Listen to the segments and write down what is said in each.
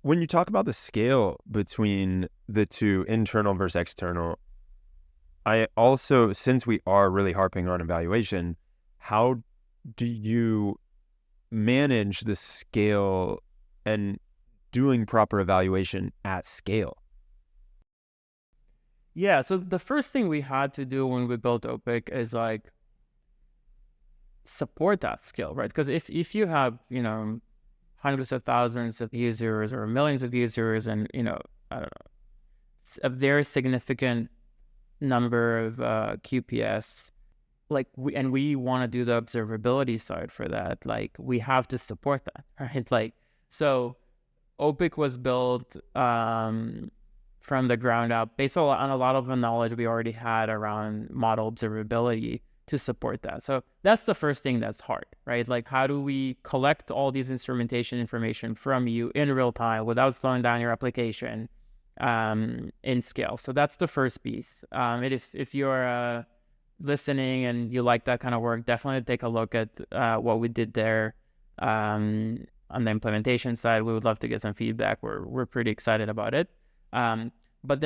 When you talk about the scale between the two, internal versus external, I also, since we are really harping on evaluation, how do you manage the scale and doing proper evaluation at scale? Yeah, so the first thing we had to do when we built Opik is like support that scale, right? Because if you have, hundreds of thousands of users or millions of users and, I don't know, a very significant number of QPS, like we want to do the observability side for that, like we have to support that, right? Like, so Opik was built from the ground up based on a lot of the knowledge we already had around model observability to support that. So that's the first thing that's hard, right? Like, how do we collect all these instrumentation information from you in real time without slowing down your application in scale? So that's the first piece. If you're listening and you like that kind of work, definitely take a look at what we did there. On the implementation side, we would love to get some feedback. We're pretty excited about it. But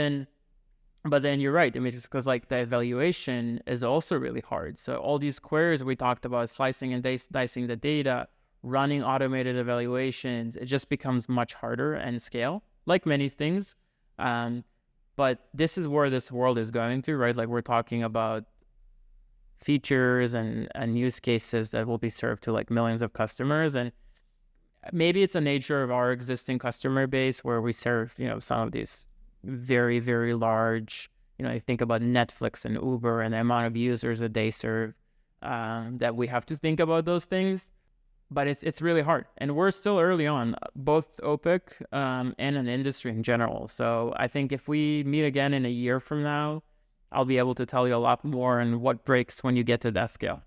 then you're right. I mean, just because like the evaluation is also really hard. So all these queries we talked about, slicing and dicing the data, running automated evaluations, it just becomes much harder and scale, like many things. But this is where this world is going to, right? Like we're talking about features and use cases that will be served to like millions of customers. And maybe it's a nature of our existing customer base where we serve, some of these very, very large, you think about Netflix and Uber and the amount of users that they serve, that we have to think about those things. But it's really hard. And we're still early on, both Opik and an industry in general. So I think if we meet again in a year from now, I'll be able to tell you a lot more and what breaks when you get to that scale.